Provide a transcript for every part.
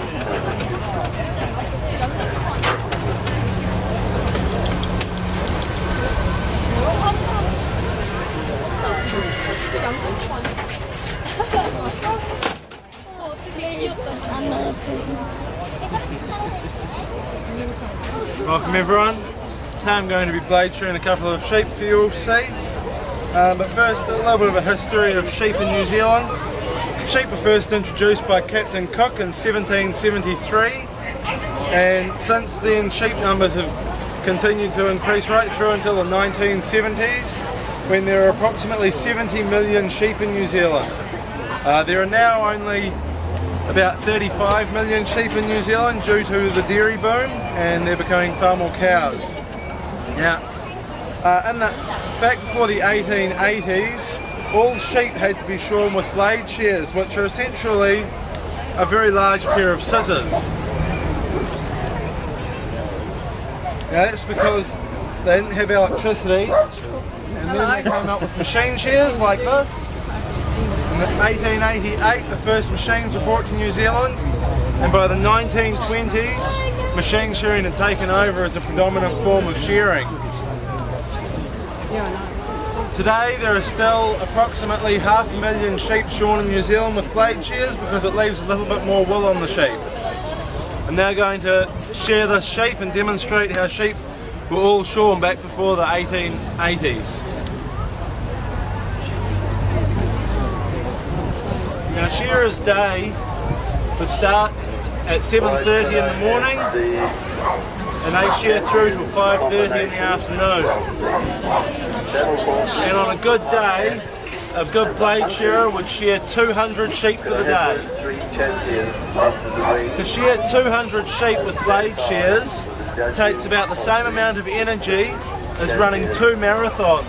Welcome everyone. Today I'm going to be blade shearing a couple of sheep for you all to see. But first, a little bit of a history of sheep in New Zealand. Sheep were first introduced by Captain Cook in 1773, and since then sheep numbers have continued to increase right through until the 1970s, when there are approximately 70 million sheep in New Zealand. There are now only about 35 million sheep in New Zealand due to the dairy boom, and they're becoming far more cows. Now, back before the 1880s, all sheep had to be shorn with blade shears, which are essentially a very large pair of scissors. Now that's because they didn't have electricity, and then they came up with machine shears like this. In 1888 the first machines were brought to New Zealand, and by the 1920s machine shearing had taken over as a predominant form of shearing. Today there are still approximately 500,000 sheep shorn in New Zealand with blade shears because it leaves a little bit more wool on the sheep. I'm now going to shear this sheep and demonstrate how sheep were all shorn back before the 1880s. Now, shearer's day would start at 7:30 in the morning and they shear through till 5:30 in the afternoon. And on a good day, a good blade shearer would shear 200 sheep for the day. To shear 200 sheep with blade shears takes about the same amount of energy as running 2 marathons.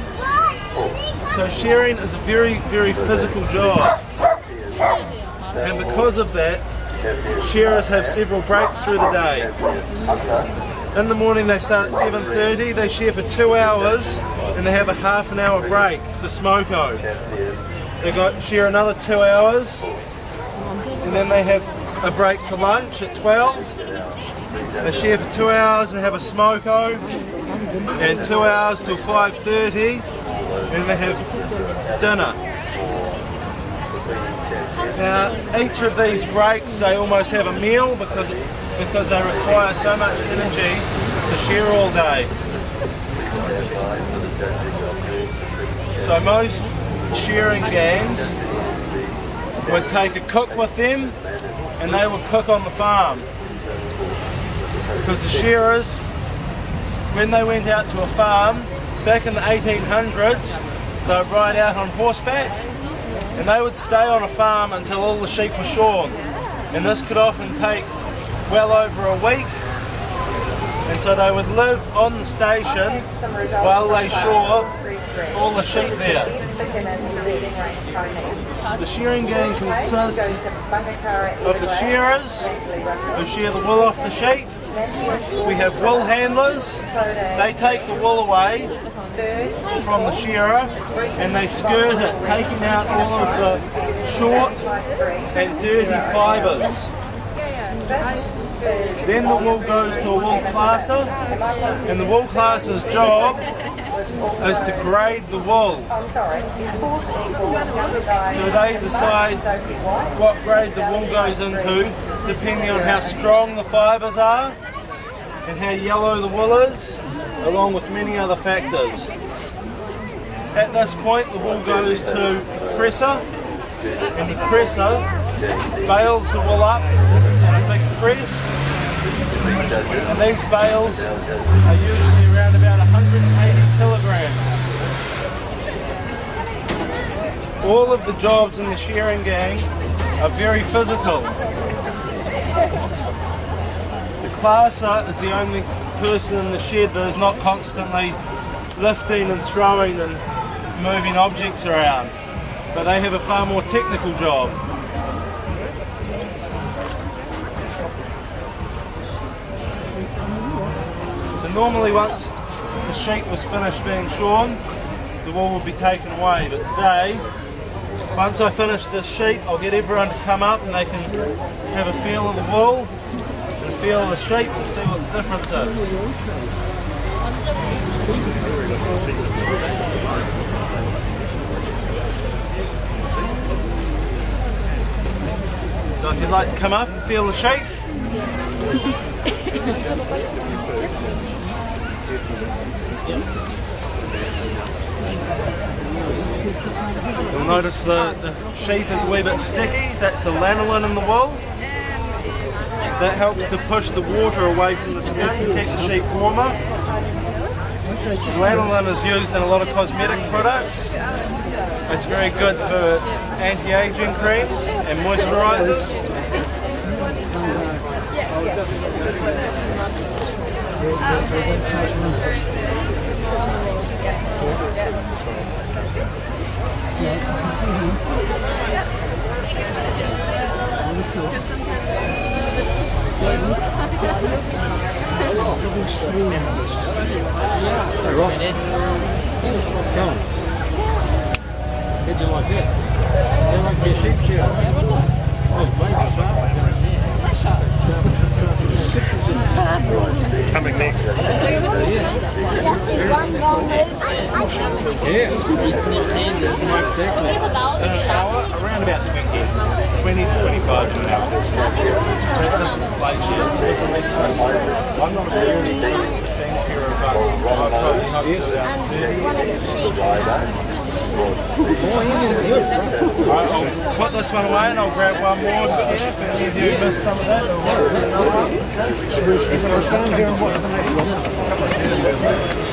So shearing is a very, very physical job. And because of that, shearers have several breaks through the day. In the morning they start at 7:30, they shear for 2 hours, and they have a half an hour break for smoko. They shear another 2 hours, and then they have a break for lunch at 12. They shear for 2 hours and have a smoko, and 2 hours till 5:30, and they have dinner. Now, each of these breaks they almost have a meal because they require so much energy to shear all day. So most shearing gangs would take a cook with them, and they would cook on the farm. Because the shearers, when they went out to a farm back in the 1800s, they would ride out on horseback, and they would stay on a farm until all the sheep were shorn, and this could often take well over a week, and so they would live on the station while they shore all the sheep there. The shearing gang consists of the shearers who shear the wool off the sheep. We have wool handlers. They take the wool away from the shearer and they skirt it, taking out all of the short and dirty fibres. Then the wool goes to a wool classer, and the wool classer's job is to grade the wool. So they decide what grade the wool goes into depending on how strong the fibres are and how yellow the wool is, along with many other factors. At this point the wool goes to the presser, and the presser bales the wool up in a big press, and these bales are usually around about 180 kilograms. All of the jobs in the shearing gang are very physical. The classer is the only person in the shed that is not constantly lifting and throwing and moving objects around, but they have a far more technical job. So normally once the sheep was finished being shorn, the wool would be taken away, but today Once I finish this sheet, I'll get everyone to come up and they can have a feel of the wool and feel of the sheep and see what the difference is. So if you'd like to come up and feel the sheep. You'll notice the sheep is a wee bit sticky. That's the lanolin in the wool. That helps to push the water away from the skin to keep the sheep warmer. Lanolin is used in a lot of cosmetic products. It's very good for anti-aging creams and moisturisers. Hey Ross, come on. Did you like that? They like your sheep shearer. Oh, coming next. Yeah. Around about 20 to 25 an hour. I'm not really thank you I'll put this one away and I'll grab one more here if any of you missed some of that. Stand here and watch the next one.